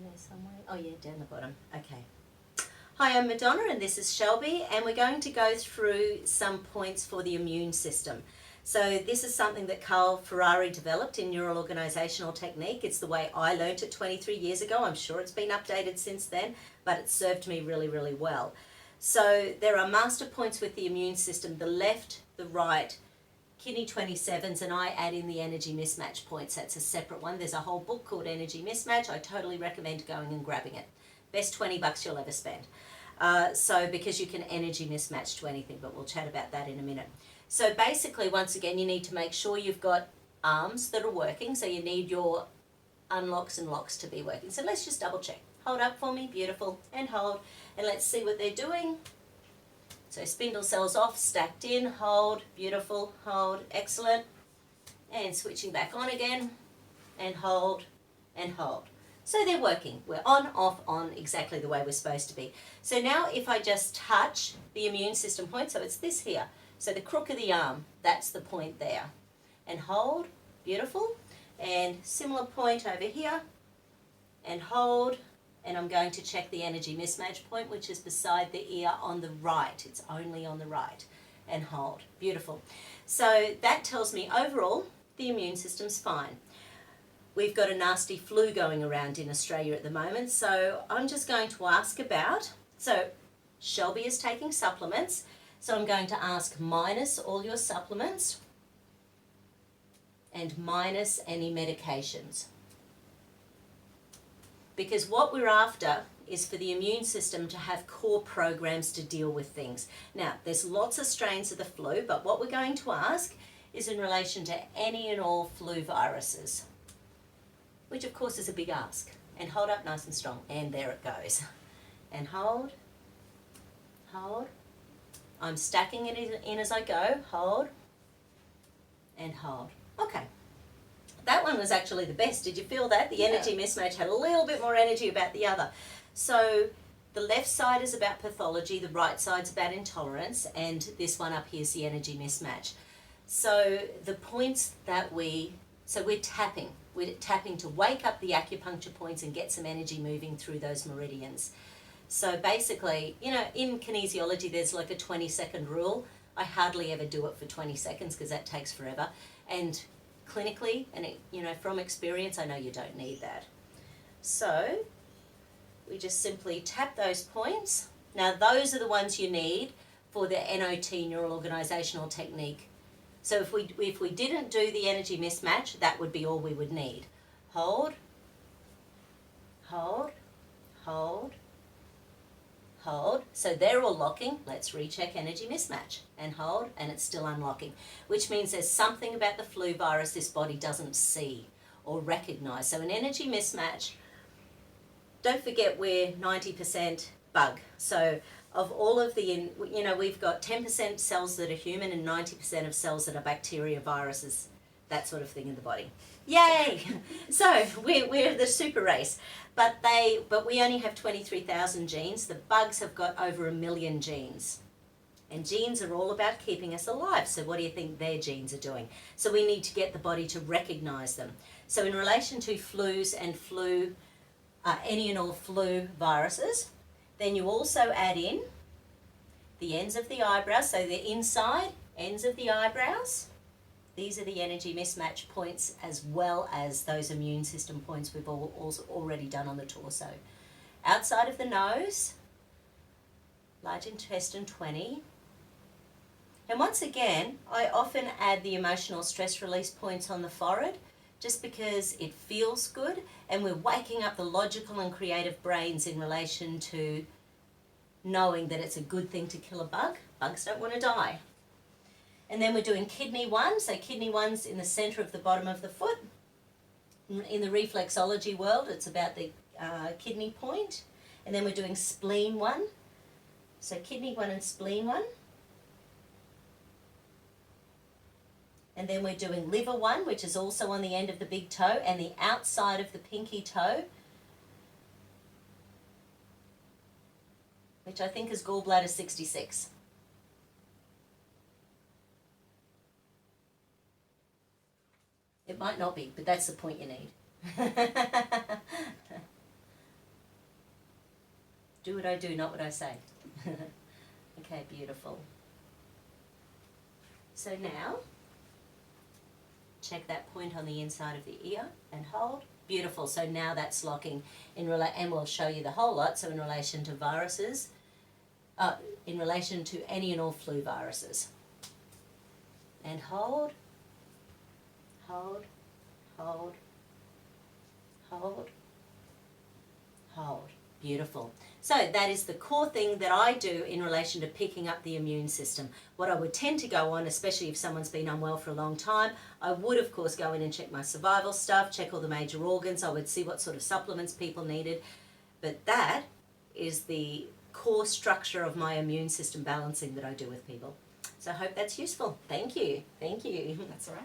in there somewhere. Oh yeah, down the bottom. Okay. Hi, I'm Madonna and this is Shelby, and we're going to go through some points for the immune system. So this is something that Carl Ferrari developed in Neural Organisational Technique. It's the way I learnt it 23 years ago. I'm sure it's been updated since then, but it served me really, really well. So there are master points with the immune system, the left, the right, kidney 27s, and I add in the energy mismatch points. That's a separate one. There's a whole book called Energy Mismatch. I totally recommend going and grabbing it. Best $20 you'll ever spend. So because you can energy mismatch to anything, but we'll chat about that in a minute. So basically, once again, you need to make sure you've got arms that are working. So you need your unlocks and locks to be working. So let's just double check. Hold up for me, beautiful, and hold. And let's see what they're doing. So spindle cells off, stacked in, hold, beautiful, hold, excellent. And switching back on again, and hold, and hold. So they're working. We're on, off, on, exactly the way we're supposed to be. So now if I just touch the immune system point, so it's this here. So the crook of the arm, that's the point there. And hold, beautiful. And similar point over here, and hold. And I'm going to check the energy mismatch point, which is beside the ear on the right. It's only on the right. And hold, beautiful. So that tells me overall the immune system's fine. We've got a nasty flu going around in Australia at the moment, so I'm just going to ask about, so Shelby is taking supplements, so I'm going to ask minus all your supplements and minus any medications. Because what we're after is for the immune system to have core programs to deal with things. Now, there's lots of strains of the flu, but what we're going to ask is in relation to any and all flu viruses, which of course is a big ask. And hold up nice and strong, and there it goes. And hold, hold. I'm stacking it in as I go, hold, and hold. Okay, that one was actually the best. Did you feel that? The energy mismatch had a little bit more energy about the other. So the left side is about pathology, the right side's about intolerance, and this one up here is the energy mismatch. So the points that we're tapping. We're tapping to wake up the acupuncture points and get some energy moving through those meridians. So basically, you know, in kinesiology, there's like a 20-second rule. I hardly ever do it for 20 seconds because that takes forever. And clinically, and from experience, I know you don't need that. So we just simply tap those points. Now, those are the ones you need for the N.O.T, Neural Organisational Technique. So if we didn't do the energy mismatch, that would be all we would need. Hold, hold, hold, hold. So they're all locking. Let's recheck energy mismatch. And hold, and it's still unlocking, which means there's something about the flu virus this body doesn't see or recognise. So an energy mismatch, don't forget we're 90% bug. So of all of the, we've got 10% cells that are human and 90% of cells that are bacteria, viruses, that sort of thing in the body. Yay! So we're the super race, but we only have 23,000 genes. The bugs have got over 1 million genes. And genes are all about keeping us alive. So what do you think their genes are doing? So we need to get the body to recognise them. So in relation to flus and any and all flu viruses, then you also add in the ends of the eyebrows, so the inside ends of the eyebrows. These are the energy mismatch points as well as those immune system points we've also already done on the torso. Outside of the nose, large intestine 20. And once again, I often add the emotional stress release points on the forehead just because it feels good and we're waking up the logical and creative brains in relation to knowing that it's a good thing to kill a bug. Bugs don't want to die. And then we're doing kidney 1. So kidney 1's in the centre of the bottom of the foot. In the reflexology world, it's about the kidney point. And then we're doing spleen 1. So kidney 1 and spleen 1. And then we're doing liver 1, which is also on the end of the big toe and the outside of the pinky toe, which I think is gallbladder 66. It might not be, but that's the point you need. Do what I do, not what I say. Okay, beautiful. So now, check that point on the inside of the ear and hold. Beautiful. So now that's locking and we'll show you the whole lot. So in relation to viruses, in relation to any and all flu viruses. And hold, hold, hold, hold, hold. Beautiful. So that is the core thing that I do in relation to picking up the immune system. What I would tend to go on, especially if someone's been unwell for a long time, I would of course go in and check my survival stuff, check all the major organs. I would see what sort of supplements people needed. But that is the core structure of my immune system balancing that I do with people. So I hope that's useful. Thank you. Thank you. That's all right.